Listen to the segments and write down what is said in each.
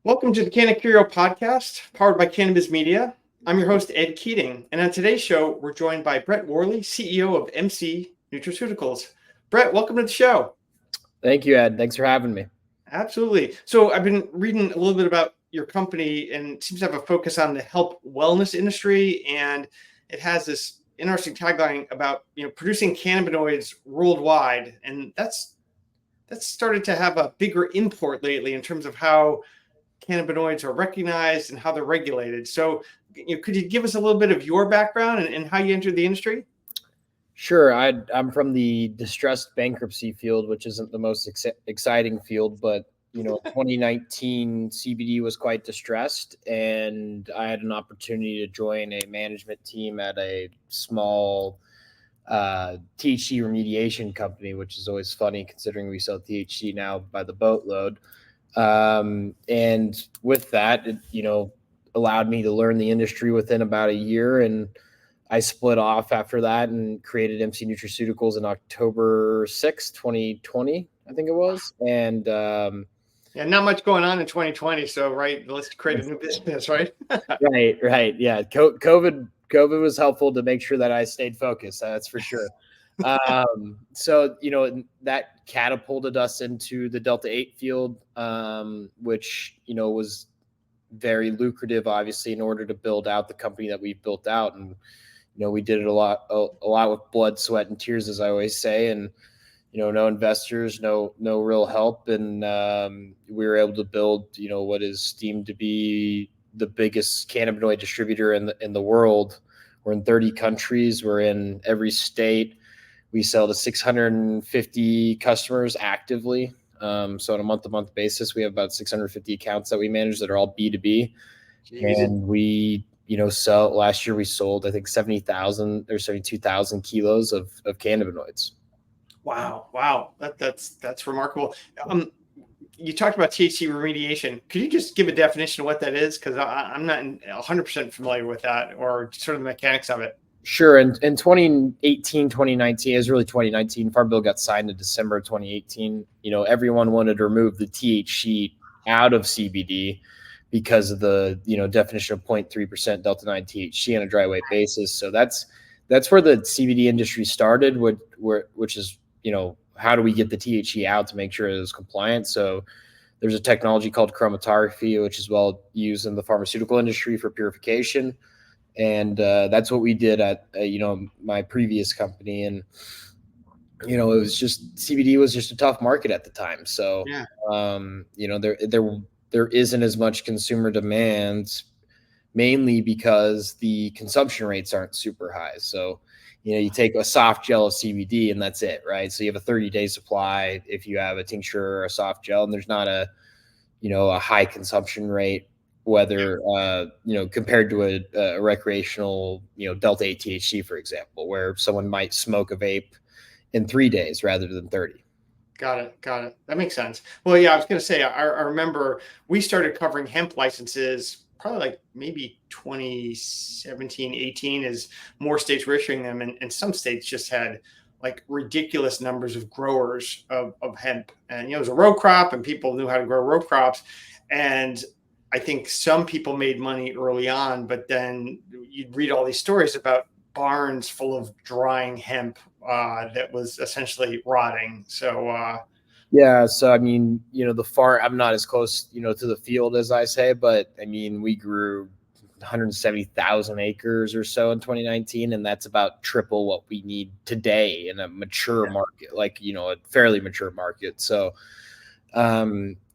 Welcome to the Cannacurio Podcast, powered by Cannabis Media. I'm your host, Ed Keating, and on today's show, we're joined by Bret Worley, CEO of MC Nutraceuticals. Bret, welcome to the show. Thank you, Ed. Thanks for having me. Absolutely. So I've been reading a little bit about your company, and it seems to have a focus on the health wellness industry, and it has this interesting tagline about producing cannabinoids worldwide, and that's started to have a bigger import lately in terms of how cannabinoids are recognized and how they're regulated. So could you give us a little bit of your background and how you entered the industry? Sure. I'm from the distressed bankruptcy field, which isn't the most exciting field, but 2019 CBD was quite distressed, and I had an opportunity to join a management team at a small THC remediation company, which is always funny considering we sell THC now by the boatload. And with that, it, allowed me to learn the industry within about a year. And I split off after that and created MC Nutraceuticals in October 6th, 2020, I think it was. And, not much going on in 2020. So, right, let's create a new business, right? Right. Yeah. COVID was helpful to make sure that I stayed focused. That's for sure. So, that catapulted us into the Delta 8 field, which, was very lucrative, obviously, in order to build out the company that we've built out. And, we did it a lot with blood, sweat, and tears, as I always say. And, no investors, no real help. And we were able to build, what is deemed to be the biggest cannabinoid distributor in the world. We're in 30 countries. We're in every state. We sell to 650 customers actively. So on a month-to-month basis, we have about 650 accounts that we manage that are all B2B. Jeez. And we, sell. Last year we sold, I think, 70,000 or 72,000 kilos of cannabinoids. Wow. That's remarkable. You talked about THC remediation. Could you just give a definition of what that is? Because I'm not 100% familiar with that, or sort of the mechanics of it. Sure. In 2018, 2019, it was really 2019. Farm Bill got signed in December of 2018. Everyone wanted to remove the THC out of CBD because of the, definition of 0.3% Delta 9 THC on a dry weight basis. So that's where the CBD industry started, which is, how do we get the THC out to make sure it is compliant? So there's a technology called chromatography, which is well used in the pharmaceutical industry for purification. And that's what we did at, my previous company. And, it was just, CBD was just a tough market at the time. So, yeah. There isn't as much consumer demand, mainly because the consumption rates aren't super high. So, you take a soft gel of CBD and that's it, right? So you have a 30-day supply if you have a tincture or a soft gel, and there's not a high consumption rate, whether, compared to a recreational, Delta 8 THC, for example, where someone might smoke a vape in 3 days rather than 30. Got it. That makes sense. Well, yeah, I was going to say, I remember we started covering hemp licenses probably like maybe 2017, 18, as more states were issuing them. And some states just had like ridiculous numbers of growers of hemp. And, it was a row crop and people knew how to grow row crops. And I think some people made money early on, but then you'd read all these stories about barns full of drying hemp that was essentially rotting. So, yeah. So, I mean, I'm not as close, to the field as I say, but I mean, we grew 170,000 acres or so in 2019, and that's about triple what we need today in a mature market, like, a fairly mature market. So,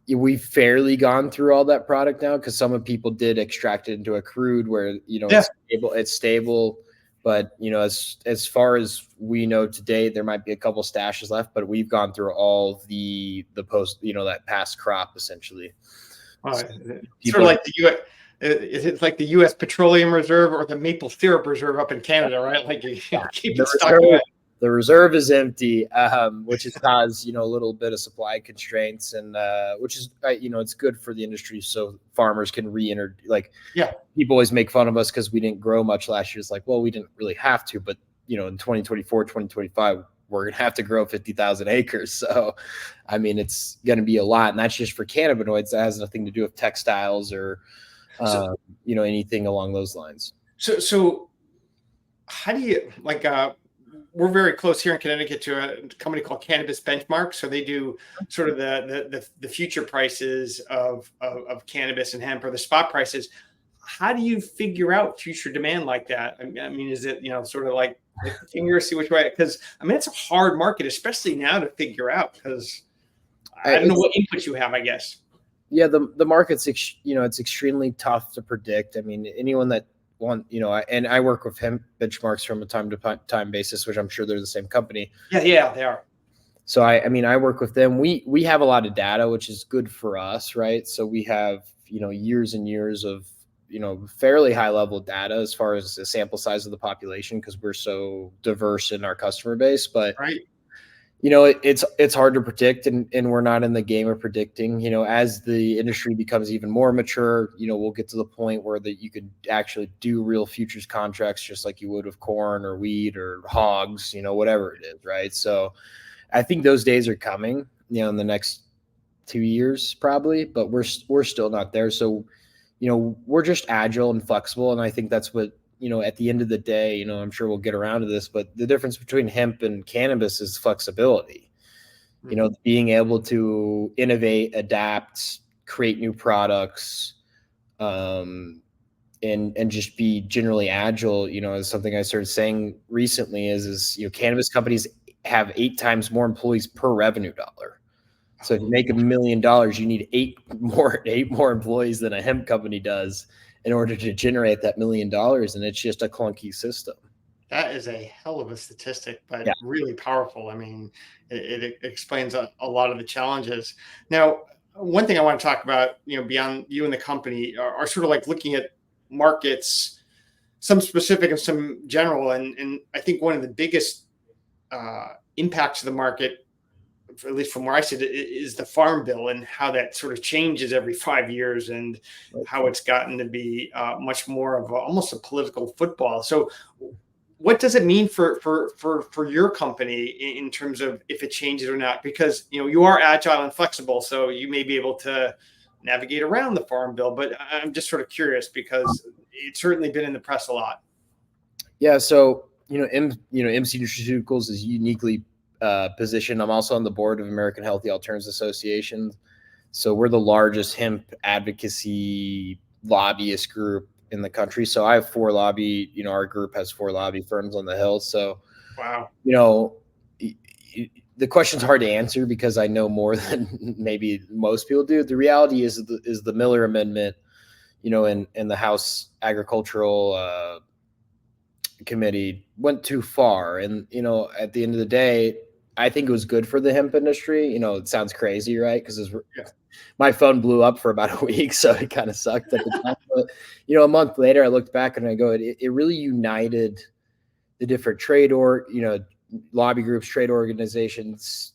we've fairly gone through all that product now, because some of people did extract it into a crude where, it's stable. But, as far as we know today, there might be a couple stashes left, but we've gone through all the post, that past crop essentially. Sort of like the U.S. It's like the U.S. Petroleum Reserve or the Maple Syrup Reserve up in Canada, right? Like you keep it stuck away. The reserve is empty, which has caused, a little bit of supply constraints, and which is, it's good for the industry, so farmers can re-enter. People always make fun of us because we didn't grow much last year. It's like, well, we didn't really have to, but in 2024, 2025, we're going to have to grow 50,000 acres. So, I mean, it's going to be a lot, and that's just for cannabinoids. That has nothing to do with textiles or, anything along those lines. So how do you we're very close here in Connecticut to a company called Cannabis Benchmark. So they do sort of the future prices of cannabis and hemp, or the spot prices. How do you figure out future demand like that? I mean, is it, sort of like the finger, see which way? Because I mean, it's a hard market, especially now, to figure out, because I don't know what inputs you have, I guess. Yeah, the market's it's extremely tough to predict. I mean, anyone that and I work with Hemp Benchmarks from a time to time basis, which I'm sure they're the same company. Yeah, they are. So I work with them. We have a lot of data, which is good for us, right? So we have years and years of fairly high level data as far as the sample size of the population, because we're so diverse in our customer base. But right. It's hard to predict, and we're not in the game of predicting. As the industry becomes even more mature, we'll get to the point where that you could actually do real futures contracts, just like you would with corn or wheat or hogs, whatever it is, right? So I think those days are coming, in the next 2 years probably, but we're still not there. So, we're just agile and flexible, and I think that's what at the end of the day, I'm sure we'll get around to this, but the difference between hemp and cannabis is flexibility. Being able to innovate, adapt, create new products, and just be generally agile. Is something I started saying recently. Is cannabis companies have 8 times more employees per revenue dollar. So if you make $1 million, you need eight more employees than a hemp company does in order to generate that $1 million. And it's just a clunky system. That is a hell of a statistic, but really powerful. I mean, it explains a lot of the challenges. Now, one thing I want to talk about, beyond you and the company, are sort of like looking at markets, some specific and some general. And I think one of the biggest impacts of the market, at least from where I sit, is the farm bill, and how that sort of changes every 5 years, and how it's gotten to be much more of almost a political football. So what does it mean for your company in terms of if it changes or not? Because, you are agile and flexible, so you may be able to navigate around the farm bill, but I'm just sort of curious, because it's certainly been in the press a lot. Yeah. So, MC Nutraceuticals is uniquely position. I'm also on the board of American Healthy Alternatives Association. So we're the largest hemp advocacy lobbyist group in the country. So I have 4 lobby, our group has 4 lobby firms on the Hill. So, wow, the question's hard to answer because I know more than maybe most people do. The reality is the Miller Amendment, in the House Agricultural Committee went too far. And, at the end of the day, I think it was good for the hemp industry. It sounds crazy, right? Because my phone blew up for about a week, so it kind of sucked at the time. But, a month later, I looked back and I go, it really united the different lobby groups, trade organizations,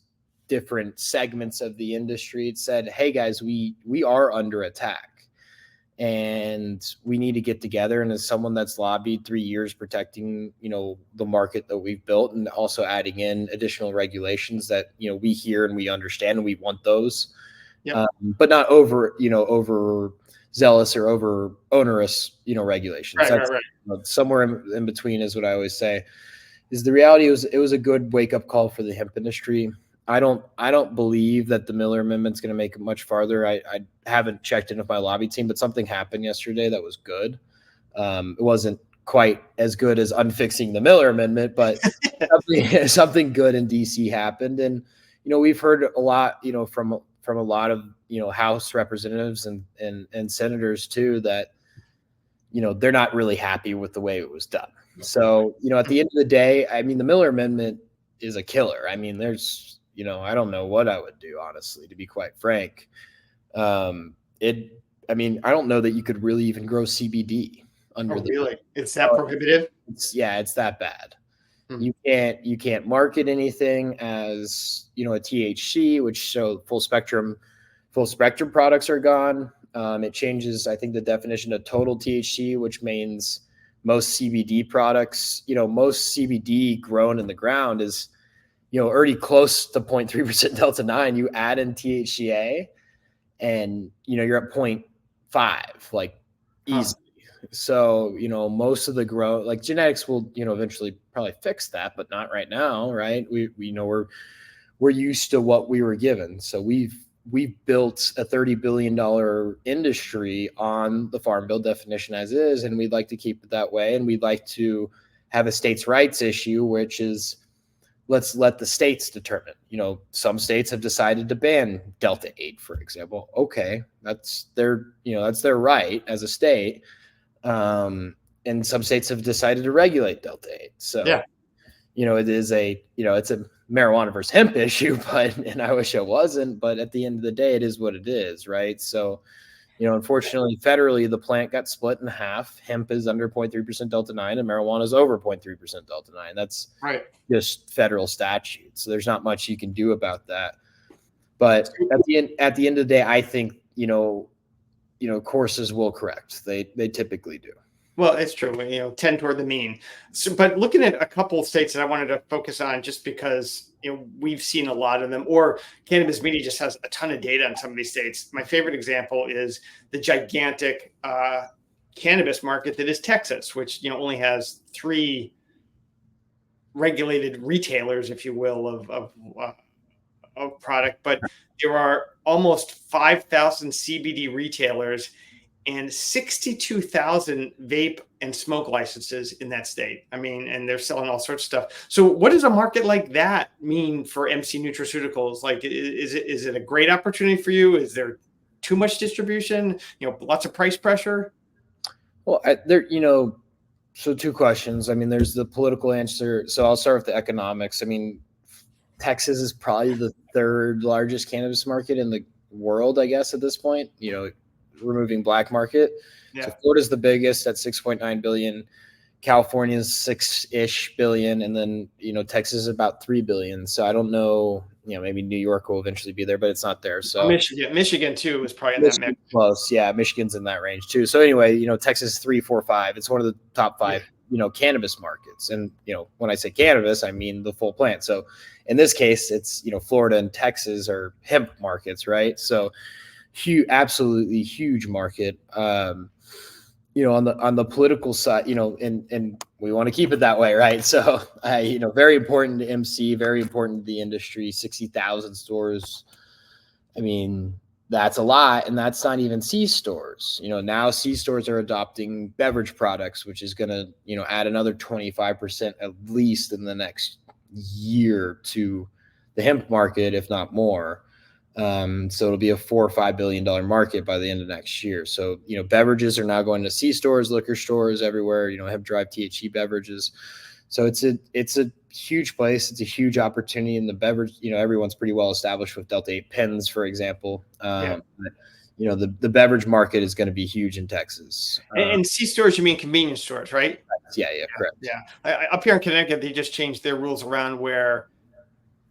different segments of the industry. It said, hey, guys, we are under attack. And we need to get together. And as someone that's lobbied 3 years protecting, the market that we've built, and also adding in additional regulations that, we hear and we understand, and we want those, but not over zealous or over onerous, regulations. Right. Somewhere in between is what I always say. Is the reality it was a good wake up call for the hemp industry. I don't believe that the Miller Amendment's going to make it much farther. I haven't checked in with my lobby team, but something happened yesterday that was good. It wasn't quite as good as unfixing the Miller Amendment, but something good in DC happened. And, we've heard a lot, from a lot of, House representatives and senators too, that, they're not really happy with the way it was done. So, at the end of the day, I mean, the Miller Amendment is a killer. I mean, there's, I don't know what I would do, honestly, to be quite frank. I don't know that you could really even grow CBD under really? It's that prohibitive? It's that bad. You can't market anything as, a THC, which so full spectrum products are gone. It changes, I think, the definition of total THC, which means most CBD products, most CBD grown in the ground is already close to 0.3% Delta 9, you add in THCA and, you're at 0.5, like easy. So, most of the growth, like genetics will, eventually probably fix that, but not right now. Right. We're used to what we were given. So we've built a $30 billion industry on the Farm Bill definition as is, and we'd like to keep it that way. And we'd like to have a states' rights issue, which is let's let the states determine. Some states have decided to ban Delta 8, for example. Okay, that's their right as a state. And some states have decided to regulate Delta 8. So, yeah. It is it's a marijuana versus hemp issue, and I wish it wasn't, but at the end of the day, it is what it is. Right. So, unfortunately, federally, the plant got split in half. Hemp is under 0.3% Delta 9 and marijuana is over 0.3% Delta 9. That's right. Just federal statute. So there's not much you can do about that. But at the end of the day, I think, courses will correct. They typically do. Well, it's true. Tend toward the mean. So, but looking at a couple of states that I wanted to focus on, just because we've seen a lot of them, or Cannabis Media just has a ton of data on some of these states. My favorite example is the gigantic cannabis market that is Texas, which only has 3 regulated retailers, if you will, of product, but there are almost 5,000 CBD retailers and 62,000 vape and smoke licenses in that state. I mean, and they're selling all sorts of stuff. So what does a market like that mean for MC Nutraceuticals? Like, is it a great opportunity for you? Is there too much distribution? Lots of price pressure? Well, so 2 questions. I mean, there's the political answer. So I'll start with the economics. I mean, Texas is probably the 3rd largest cannabis market in the world, I guess, at this point, removing black market. Yeah. So Florida's the biggest at 6.9 billion. California's 6-ish billion. And then, Texas is about 3 billion. So I don't know, maybe New York will eventually be there, but it's not there. So Michigan too is probably in that mix. Close. Yeah. Michigan's in that range too. So anyway, Texas is 3, 4, 5. It's one of the top 5, cannabis markets. And, when I say cannabis, I mean the full plant. So in this case, it's, Florida and Texas are hemp markets, right? So absolutely huge market. On the political side, and we want to keep it that way, right? So, very important to MC, very important to the industry. 60,000 stores. I mean, that's a lot, and that's not even C stores. Now C stores are adopting beverage products, which is going to, add another 25% at least in the next year to the hemp market, if not more. So it'll be a $4 or $5 billion market by the end of next year. So, beverages are now going to C stores, liquor stores everywhere, hemp derived THC beverages. So it's a huge place. It's a huge opportunity in the beverage. Everyone's pretty well established with Delta 8 pens, for example. But, the beverage market is going to be huge in Texas. And C stores, you mean convenience stores, right? Yeah, correct. Yeah. Up here in Connecticut, they just changed their rules around where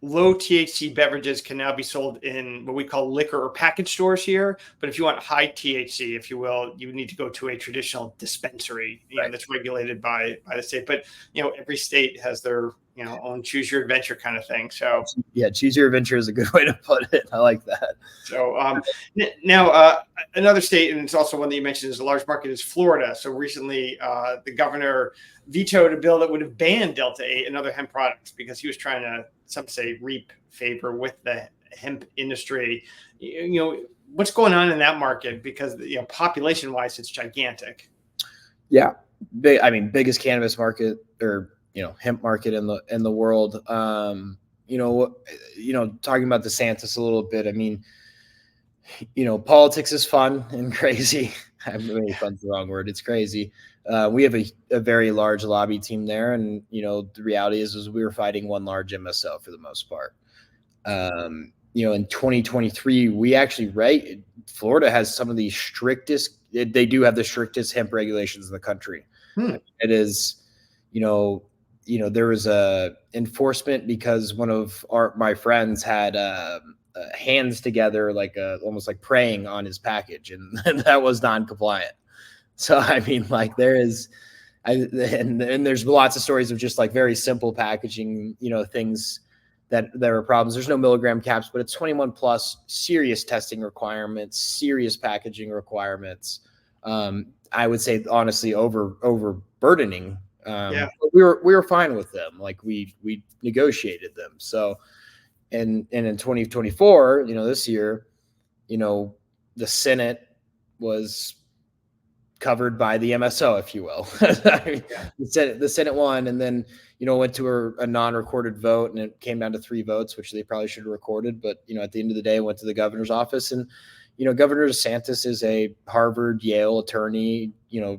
low THC beverages can now be sold in what we call liquor or package stores here. But if you want high THC, if you will, you need to go to a traditional dispensary that's regulated by the state. But, every state has their, own choose your adventure kind of thing. So yeah, choose your adventure is a good way to put it. I like that. So now another state, and it's also one that you mentioned is a large market, is Florida. So recently the governor vetoed a bill that would have banned Delta 8 and other hemp products because he was trying to, some say, reap favor with the hemp industry. What's going on in that market? Because population wise, it's gigantic. Yeah, biggest cannabis market or hemp market in the world. Talking about DeSantis a little bit. I mean, politics is fun and crazy. I mean, fun's the wrong word. It's crazy. We have a very large lobby team there, and the reality is we were fighting one large MSO for the most part. In 2023, we actually Florida has some of the strictest. They do have the strictest hemp regulations in the country. It is, there was a enforcement because one of my friends had hands together, almost like praying on his package, and that was non-compliant. So, I mean, there's lots of stories of just very simple packaging, things that there are problems. There's no milligram caps, but it's 21 plus, serious testing requirements, serious packaging requirements. I would say honestly overburdening. But we were fine with them. Like we negotiated them. So and in 2024, this year, the Senate was covered by the MSO, if you will. The Senate won, and then went to a non-recorded vote, and it came down to 3 votes, which they probably should have recorded. But at the end of the day, it went to the governor's office, and Governor DeSantis is a Harvard, Yale attorney.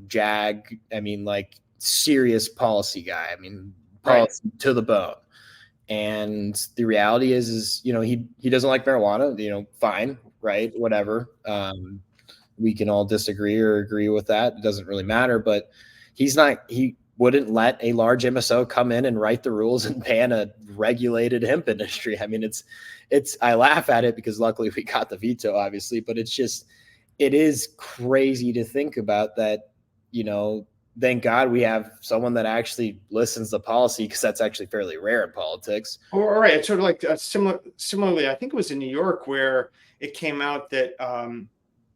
JAG. I mean, like serious policy guy. I mean, policy to the bone. And the reality is he doesn't like marijuana. Fine, right, whatever. We can all disagree or agree with that. It doesn't really matter, but he wouldn't let a large MSO come in and write the rules and ban a regulated hemp industry. I mean, I laugh at it because luckily we got the veto, obviously, but it is crazy to think about that, thank God we have someone that actually listens to policy, because that's actually fairly rare in politics. All right. It's sort of like similarly, I think it was in New York where it came out that,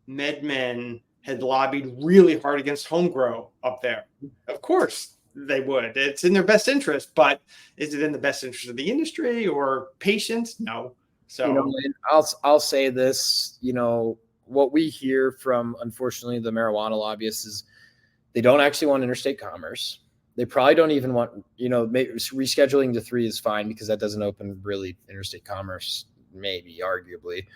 MedMen had lobbied really hard against home grow up there. Of course they would. It's in their best interest, but is it in the best interest of the industry or patients? No. So I'll say this, what we hear from, unfortunately, the marijuana lobbyists is they don't actually want interstate commerce. They probably don't even want, rescheduling to 3 is fine because that doesn't open really interstate commerce, maybe arguably.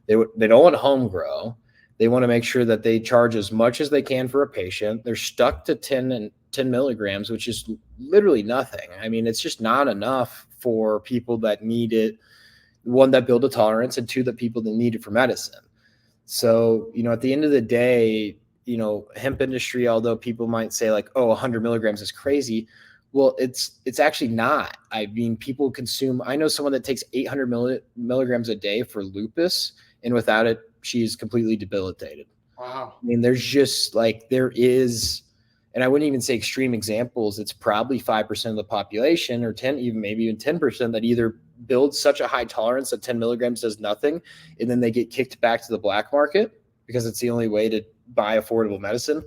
They don't want home grow. They want to make sure that they charge as much as they can for a patient. They're stuck to 10 milligrams, which is literally nothing. I mean, it's just not enough for people that need it. 1, that build a tolerance, and 2, that people that need it for medicine. So, at the end of the day, hemp industry, although people might say like, oh, 100 milligrams is crazy. Well, it's actually not. I mean, people consume, I know someone that takes 800 milligrams a day for lupus, and without it, she's completely debilitated. Wow. I mean, there's just there is, and I wouldn't even say extreme examples. It's probably 5% of the population, or 10, maybe even 10%, that either builds such a high tolerance that 10 milligrams does nothing, and then they get kicked back to the black market because it's the only way to buy affordable medicine,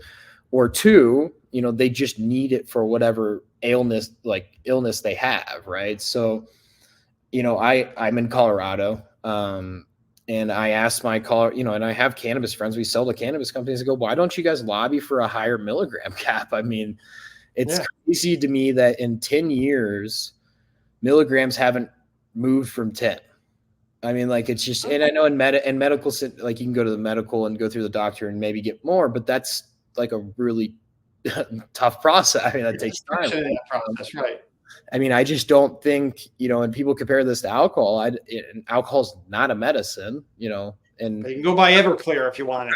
or 2, they just need it for whatever illness they have. Right. So, I'm in Colorado. And I asked my caller, and I have cannabis friends. We sell to cannabis companies. I go, why don't you guys lobby for a higher milligram cap? I mean, it's crazy to me that in 10 years, milligrams haven't moved from 10. I mean, like, it's just, and I know in medical, like you can go to the medical and go through the doctor and maybe get more, but that's like a really tough process. I mean, that takes time. That's right. I mean, I just don't think, and people compare this to alcohol. Alcohol's not a medicine, and you can go buy Everclear if you want it.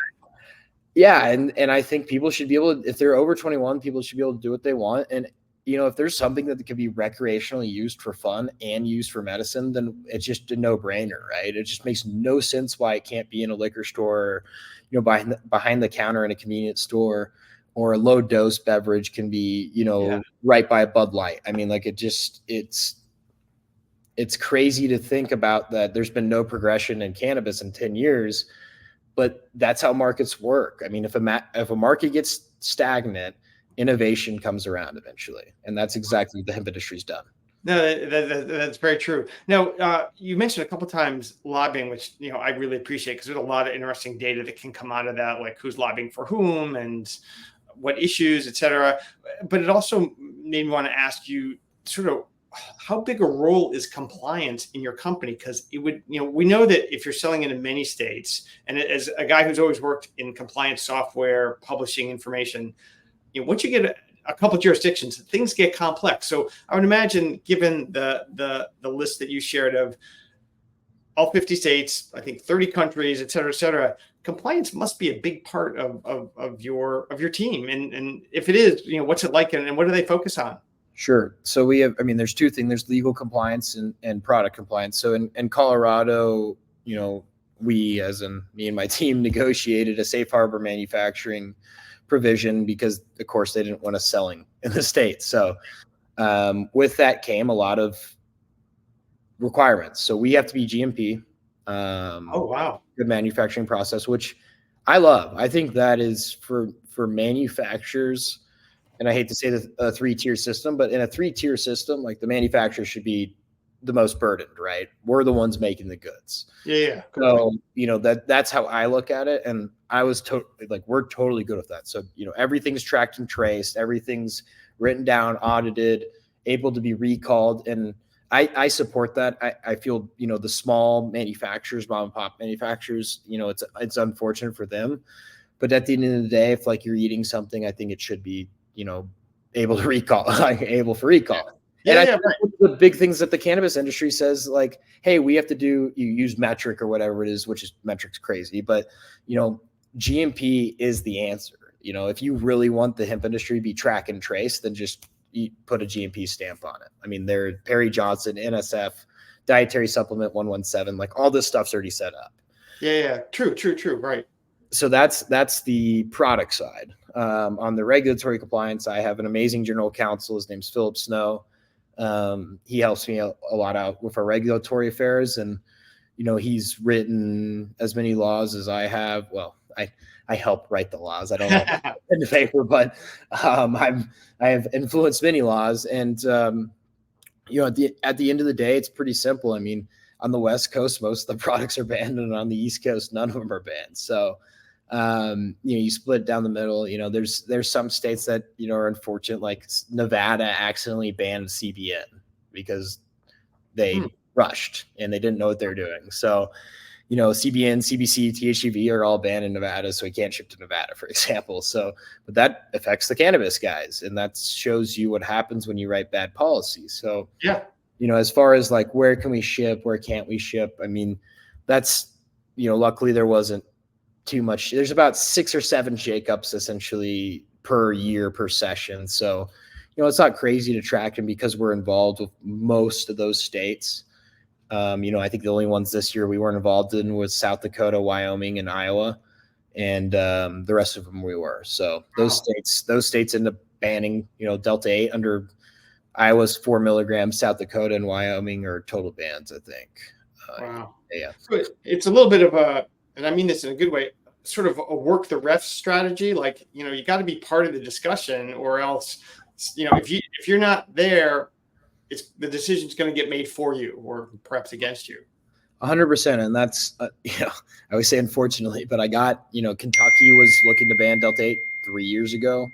Yeah. And I think people should be able to, if they're over 21, people should be able to do what they want. And, if there's something that can be recreationally used for fun and used for medicine, then it's just a no brainer, right? It just makes no sense why it can't be in a liquor store, or, behind the counter in a convenience store, or a low dose beverage can be, right by a Bud Light. I mean, like, it's crazy to think about that. There's been no progression in cannabis in 10 years, but that's how markets work. I mean, if a market gets stagnant, innovation comes around eventually. And that's exactly what the hemp industry's done. No, that's very true. Now, you mentioned a couple of times lobbying, which, I really appreciate, because there's a lot of interesting data that can come out of that, like who's lobbying for whom and what issues, et cetera. But it also made me want to ask you sort of how big a role is compliance in your company? Because it would, we know that if you're selling into many states, and as a guy who's always worked in compliance software, publishing information, once you get a couple of jurisdictions, things get complex. So I would imagine, given the list that you shared of all 50 states, I think 30 countries, et cetera, compliance must be a big part of your team. And if it is, what's it like, and what do they focus on? Sure. So we have, there's 2 things. There's legal compliance and product compliance. So in Colorado, we, as in me and my team, negotiated a safe harbor manufacturing provision because, of course, they didn't want us selling in the state. So with that came a lot of requirements. So we have to be GMP. Oh, wow. Good manufacturing process, which I love. I think that is for manufacturers, and I hate to say a 3-tier system, but in a 3-tier system, like the manufacturer should be the most burdened, right? We're the ones making the goods. Yeah. So, that's how I look at it. And I was we're totally good with that. So, everything's tracked and traced, everything's written down, audited, able to be recalled. And I support that. I feel, the small manufacturers, mom and pop manufacturers, it's unfortunate for them. But at the end of the day, if like you're eating something, I think it should be, able to recall, able for recall. Yeah. And I think the big things that the cannabis industry says, like, hey, we have to you use metric or whatever it is, which is metric's crazy, but GMP is the answer. If you really want the hemp industry to be track and trace, then just put a GMP stamp on it. I mean, they're Perry Johnson, NSF, dietary supplement 117, like all this stuff's already set up. Yeah. True. Right. So that's the product side. On the regulatory compliance, I have an amazing general counsel. His name's Philip Snow. He helps me a lot out with our regulatory affairs, and he's written as many laws as I have. Well, I help write the laws. I don't know in the paper, but I have influenced many laws, and at the end of the day, it's pretty simple. I mean, on the West Coast, most of the products are banned, and on the East Coast, none of them are banned. So you split down the middle. There's some states that are unfortunate, like Nevada accidentally banned CBN because they rushed and they didn't know what they're doing. So CBN, CBC, THCV are all banned in Nevada, so we can't ship to Nevada, for example. So, but that affects the cannabis guys, and that shows you what happens when you write bad policies. So yeah, as far as like where can we ship, where can't we ship? I mean, that's luckily there wasn't too much. There's about 6 or 7 shakeups essentially per year per session. So, it's not crazy to track, and because we're involved with most of those states, I think the only ones this year we weren't involved in was South Dakota, Wyoming, and Iowa, and the rest of them we were. So those states end up banning, Delta 8 under Iowa's 4 milligrams. South Dakota and Wyoming are total bans, I think. Wow. Yeah. So it's a little bit of and I mean this in a good way, sort of a work the refs strategy. Like, you got to be part of the discussion, or else, if you're not there, the decision's going to get made for you, or perhaps against you. 100%. And that's, I always say unfortunately, but I got, Kentucky was looking to ban Delta 8 3 years ago.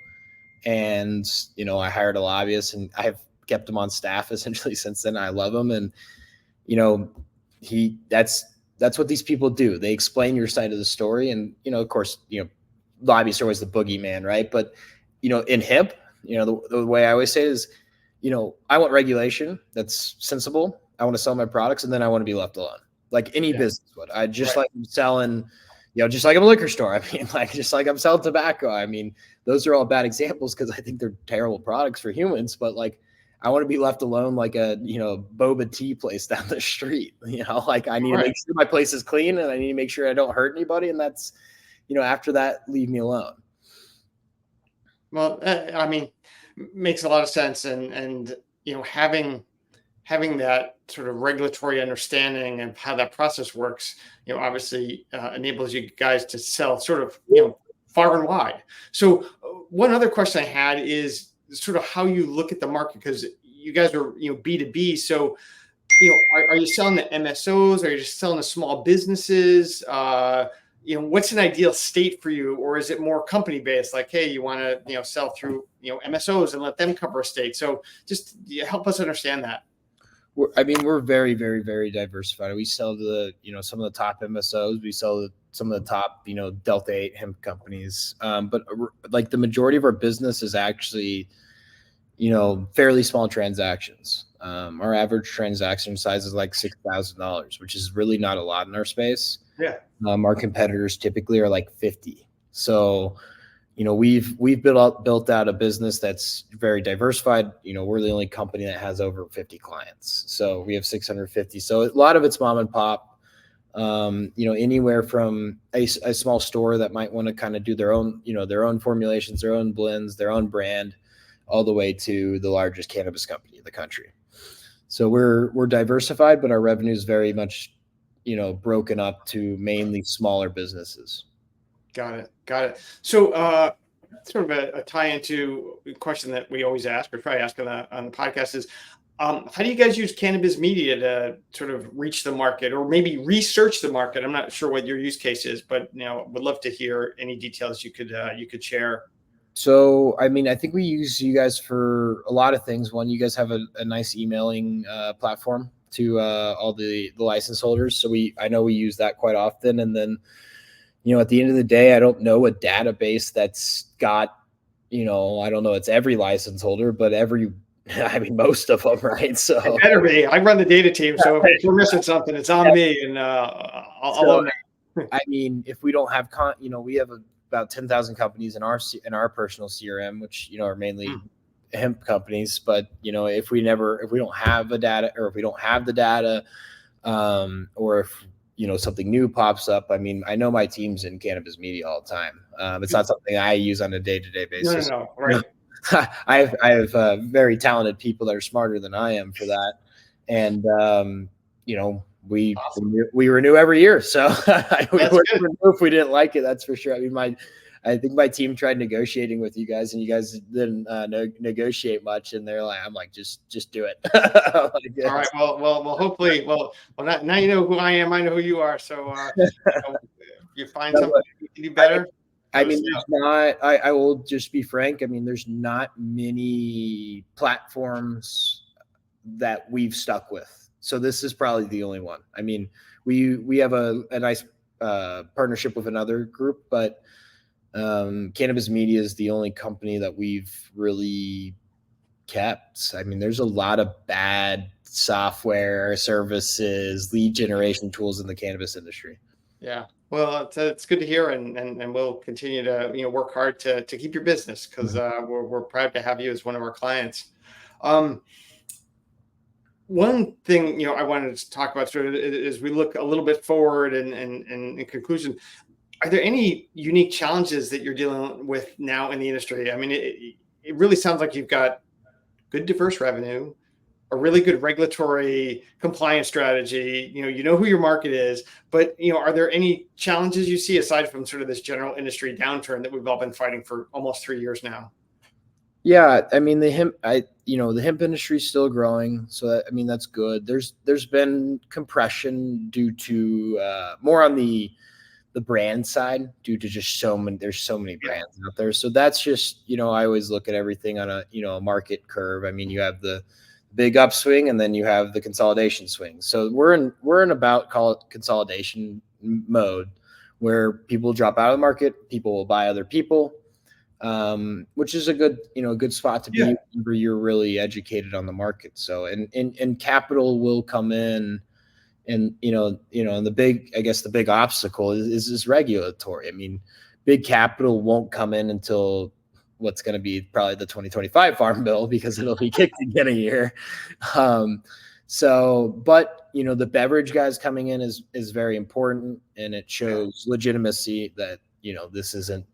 And, I hired a lobbyist, and I have kept him on staff essentially since then. I love him. And, that's what these people do. They explain your side of the story. And, of course, lobbyists are always the boogeyman, right? But, in hemp, the way I always say it is, I want regulation that's sensible. I want to sell my products, and then I want to be left alone, like any business would. I just like I'm selling, just like I'm a liquor store. I mean, like just like I'm selling tobacco. I mean, those are all bad examples because I think they're terrible products for humans. But like, I want to be left alone, like a boba tea place down the street. Like I need to make sure my place is clean, and I need to make sure I don't hurt anybody. And that's, after that, leave me alone. Well, I mean, makes a lot of sense, and having that sort of regulatory understanding of how that process works, obviously enables you guys to sell sort of far and wide. So one other question I had is sort of how you look at the market, because you guys are B2B. So are you selling to MSOs? Are you just selling to small businesses? What's an ideal state for you, or is it more company based? Like, hey, you want to sell through MSOs and let them cover a state. So just help us understand that. We're very, very, very diversified. We sell to some of the top MSOs. We sell to some of the top Delta 8 hemp companies. But like the majority of our business is actually fairly small transactions. Our average transaction size is like $6,000, which is really not a lot in our space. Yeah. Our competitors typically are like 50. So, we've built out a business that's very diversified. We're the only company that has over 50 clients. So we have 650. So a lot of it's mom and pop, anywhere from a small store that might want to kind of do their own formulations, their own blends, their own brand, all the way to the largest cannabis company in the country. So we're diversified, but our revenue is very much, broken up to mainly smaller businesses. Got it. So, sort of a tie into a question that we always ask, or try to ask on the podcast is, how do you guys use cannabis media to sort of reach the market, or maybe research the market? I'm not sure what your use case is, but would love to hear any details you could share. So, I mean, I think we use you guys for a lot of things. One, you guys have a nice emailing platform to all the license holders. So I know we use that quite often. And then, at the end of the day, I don't know a database that's got, I don't know, it's every license holder, but most of them, right? So It better be. I run the data team, so if we're missing something, it's on me, and I'll own that. I mean, if we don't have we have about 10,000 companies in our personal CRM, which are mainly hemp companies. But if we don't have the data, or if we don't have the data, or if something new pops up, I mean, I know my team's in cannabis media all the time. It's not something I use on a day-to-day basis. No, right. I have very talented people that are smarter than I am for that, and we renew every year, so we would renew if we didn't like it. That's for sure. I mean, I think my team tried negotiating with you guys, and you guys didn't negotiate much. And I'm like, just do it. All right. Well. Hopefully, now you know who I am. I know who you are. So you find something you can do better. I mean, there's not. I will just be frank. I mean, there's not many platforms that we've stuck with. So this is probably the only one. I mean, we have a nice partnership with another group, but Cannabis Media is the only company that we've really kept. I mean, there's a lot of bad software, services, lead generation tools in the cannabis industry. Yeah. Well, it's good to hear, and we'll continue to work hard to keep your business, because we're proud to have you as one of our clients. One thing I wanted to talk about sort of as we look a little bit forward, and in conclusion, are there any unique challenges that you're dealing with now in the industry? I mean, it really sounds like you've got good diverse revenue, a really good regulatory compliance strategy. You know who your market is, but are there any challenges you see aside from sort of this general industry downturn that we've all been fighting for almost 3 years now? Yeah, I mean, the hemp industry is still growing, so that's good. There's been compression due to more on the brand side, due to just there's so many brands out there. So that's just, I always look at everything on a market curve. I mean, you have the big upswing, and then you have the consolidation swing. So we're in about, call it, consolidation mode, where people drop out of the market, people will buy other people, which is a good spot to be where you're really educated on the market. So, and capital will come in. And and the big obstacle is regulatory. I mean, big capital won't come in until what's going to be probably the 2025 Farm Bill, because it'll be kicked again a year. But the beverage guys coming in is very important, and it shows legitimacy that this isn't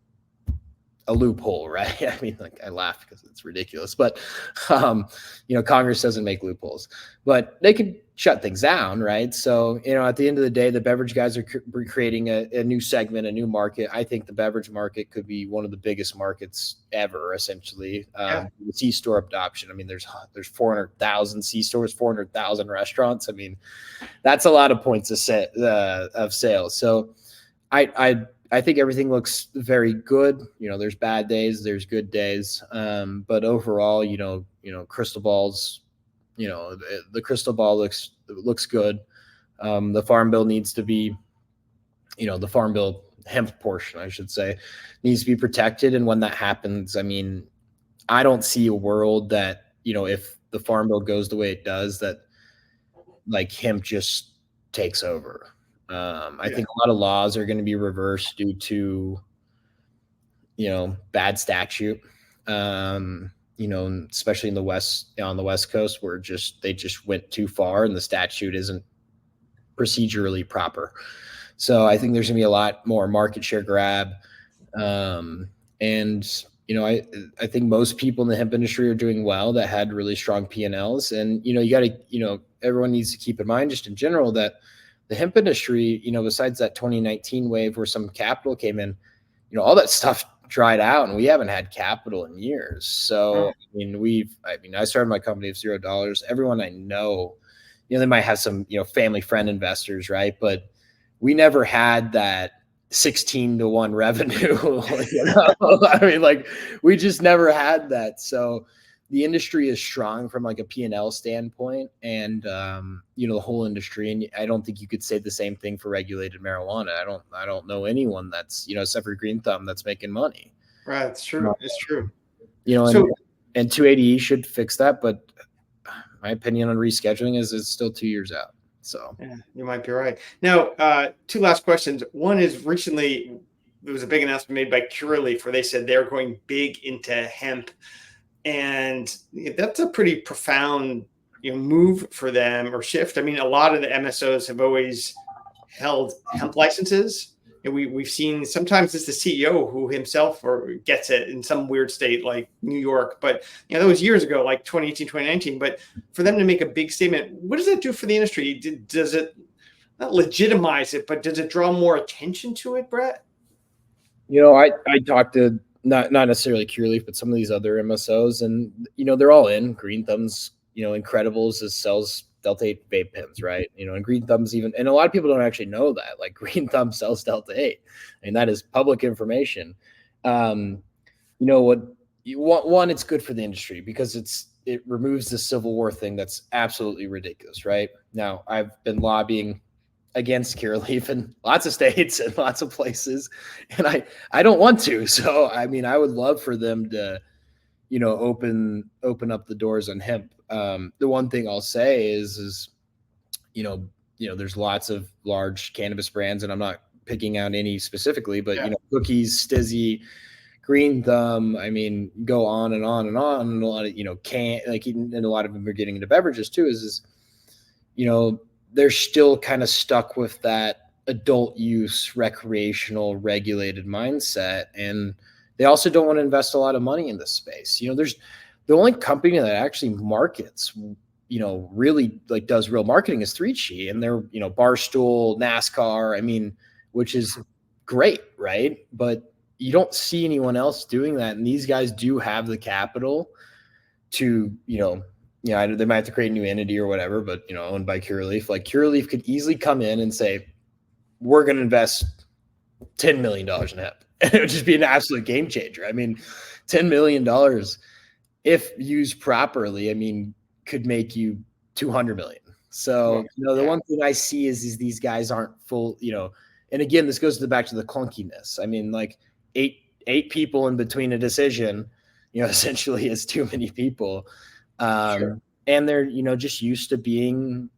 a loophole, right? I mean, like, I laugh because it's ridiculous, but Congress doesn't make loopholes, but they could shut things down, right? So at the end of the day, the beverage guys are creating a new segment, a new market. I think the beverage market could be one of the biggest markets ever, essentially. The C-store adoption. I mean, there's 400,000 C-stores, 400,000 restaurants. I mean, that's a lot of points of sales. So I think everything looks very good. There's bad days, there's good days. But overall, crystal balls, the crystal ball looks good. The Farm Bill needs to be, the Farm Bill hemp portion, I should say, needs to be protected. And when that happens, I mean, I don't see a world that, if the Farm Bill goes the way it does, that like hemp just takes over. I think a lot of laws are going to be reversed due to, bad statute, especially in the West, on the West Coast, where they just went too far and the statute isn't procedurally proper. So I think there's going to be a lot more market share grab. And, I think most people in the hemp industry are doing well that had really strong P&Ls. And, you got to, everyone needs to keep in mind just in general that the hemp industry, besides that 2019 wave where some capital came in, all that stuff dried out and we haven't had capital in years. So, I started my company of $0. Everyone I know, they might have some, family friend investors, right? But we never had that 16-to-1 revenue. We just never had that. So the industry is strong from like a P&L standpoint and, the whole industry. And I don't think you could say the same thing for regulated marijuana. I don't know anyone that's, except for Green Thumb that's making money. Right. It's true. It's true. And 280E should fix that. But my opinion on rescheduling is it's still 2 years out. So yeah, you might be right. Now, two last questions. One is recently there was a big announcement made by Curaleaf where they said they're going big into hemp, and that's a pretty profound move for them or shift. I mean, a lot of the MSOs have always held hemp licenses. And we've seen sometimes it's the CEO who himself or gets it in some weird state like New York. But that was years ago, like 2018, 2019. But for them to make a big statement, what does that do for the industry? Does it not legitimize it, but does it draw more attention to it, Bret? I talked to not necessarily Curaleaf, but some of these other MSOs, and they're all in. Green Thumb's Incredibles sells Delta 8 vape pens, right? And Green Thumb's even, and a lot of people don't actually know that, like Green Thumb sells Delta 8. And that is public information. One, it's good for the industry because it removes the Civil War thing that's absolutely ridiculous, right? Now, I've been lobbying against Curaleaf in lots of states and lots of places, and I don't want to. So, I would love for them to, open up the doors on hemp. The one thing I'll say is, there's lots of large cannabis brands, and I'm not picking out any specifically, but Cookies, Stizzy, Green Thumb. Go on and on and on. And a lot of and a lot of them are getting into beverages too. They're still kind of stuck with that adult use, recreational, regulated mindset, and they also don't want to invest a lot of money in this space. There's the only company that actually markets, really like does real marketing is 3Chi, and they're, Barstool, NASCAR, which is great, right? But you don't see anyone else doing that. And these guys do have the capital to, they might have to create a new entity or whatever, but, owned by Curaleaf. Like Curaleaf could easily come in and say, we're going to invest $10 million in hemp. And it would just be an absolute game changer. $10 million, if used properly, could make you 200 million. So, the one thing I see is these guys aren't full, and again, this goes back to the clunkiness. Like eight people in between a decision, essentially is too many people. And they're, just used to being,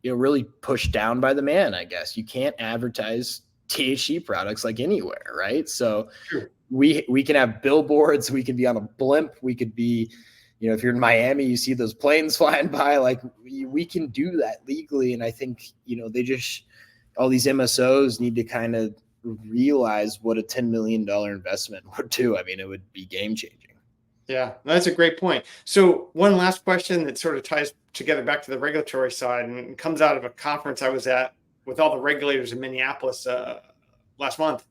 really pushed down by the man, I guess. You can't advertise THC products like anywhere, right? So we can have billboards, we can be on a blimp, we could be, if you're in Miami, you see those planes flying by, like we can do that legally. And I think, all these MSOs need to kind of realize what a $10 million investment would do. It would be game changing. Yeah, that's a great point. So one last question that sort of ties together back to the regulatory side and comes out of a conference I was at with all the regulators in Minneapolis last month.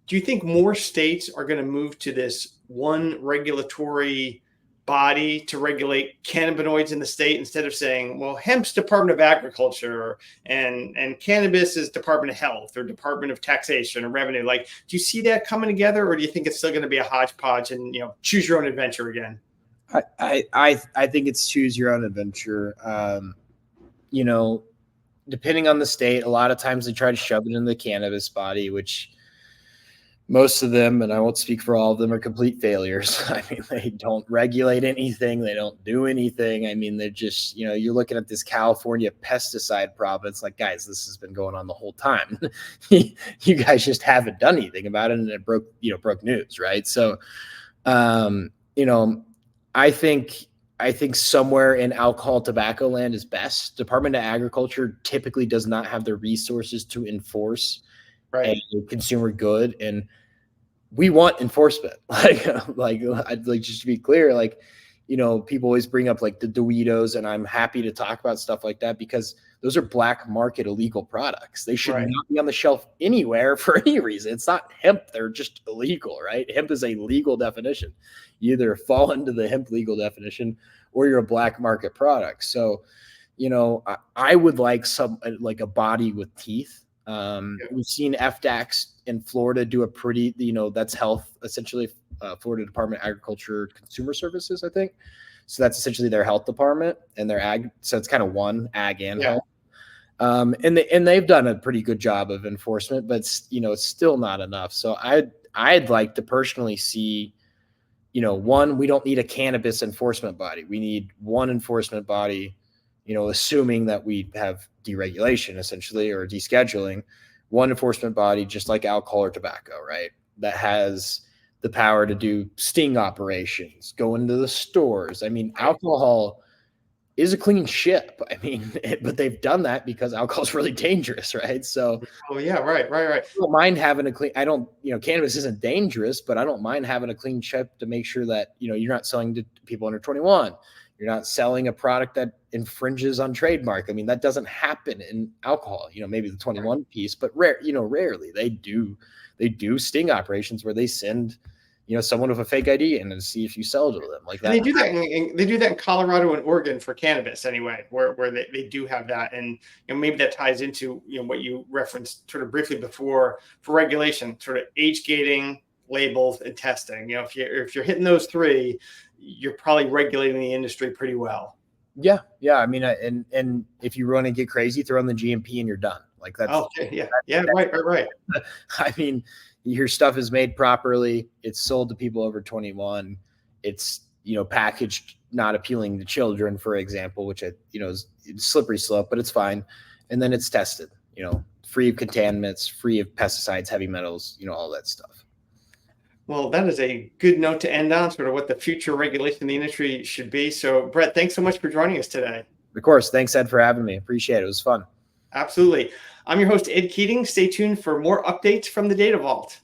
Do you think more states are going to move to this one regulatory body to regulate cannabinoids in the state instead of saying, well, hemp's Department of Agriculture and cannabis is Department of Health or Department of Taxation or Revenue? Like, do you see that coming together, or do you think it's still going to be a hodgepodge and choose your own adventure again? I think it's choose your own adventure. Depending on the state, a lot of times they try to shove it in the cannabis body, which most of them, and I won't speak for all of them, are complete failures. They don't regulate anything. They don't do anything. They're just, you're looking at this California pesticide problem. It's like, guys, this has been going on the whole time. You guys just haven't done anything about it. And it broke news. Right. So, I think somewhere in alcohol, tobacco land is best. Department of Agriculture typically does not have the resources to enforce a consumer good. And we want enforcement. Like I'd like, just to be clear, like, people always bring up like the Doritos, and I'm happy to talk about stuff like that because those are black market illegal products. They should not be on the shelf anywhere for any reason. It's not hemp. They're just illegal, right? Hemp is a legal definition. You either fall into the hemp legal definition or you're a black market product. So, I would like like a body with teeth. We've seen FDACs in Florida do a pretty, that's health, essentially, Florida Department of Agriculture Consumer Services, I think. So that's essentially their health department and their ag. So it's kind of one ag and health. And they've done a pretty good job of enforcement, but it's still not enough. So I'd like to personally see, one, we don't need a cannabis enforcement body. We need one enforcement body, assuming that we have deregulation essentially or descheduling, one enforcement body, just like alcohol or tobacco, right? That has the power to do sting operations, go into the stores. I mean, alcohol is a clean ship. I mean, but they've done that because alcohol is really dangerous, right? So, right. I don't mind having a clean. Cannabis isn't dangerous, but I don't mind having a clean ship to make sure that you're not selling to people under 21. You're not selling a product that infringes on trademark. I mean, that doesn't happen in alcohol. Maybe the 21 piece, but rarely they do sting operations where they send someone with a fake ID in and see if you sell to them like that. And they do that in Colorado and Oregon for cannabis anyway, where they do have that. And maybe that ties into what you referenced sort of briefly before for regulation, sort of age gating, labels, and testing. If you're hitting those three, you're probably regulating the industry pretty well. Yeah. I mean, and if you want to get crazy, throw in the GMP and you're done. Like that's right. I mean, your stuff is made properly. It's sold to people over 21. It's, packaged, not appealing to children, for example, which is a slippery slope, but it's fine. And then it's tested, free of contaminants, free of pesticides, heavy metals, all that stuff. Well, that is a good note to end on, sort of what the future regulation in the industry should be. So, Bret, thanks so much for joining us today. Of course. Thanks, Ed, for having me. Appreciate it. It was fun. Absolutely. I'm your host, Ed Keating. Stay tuned for more updates from the Data Vault.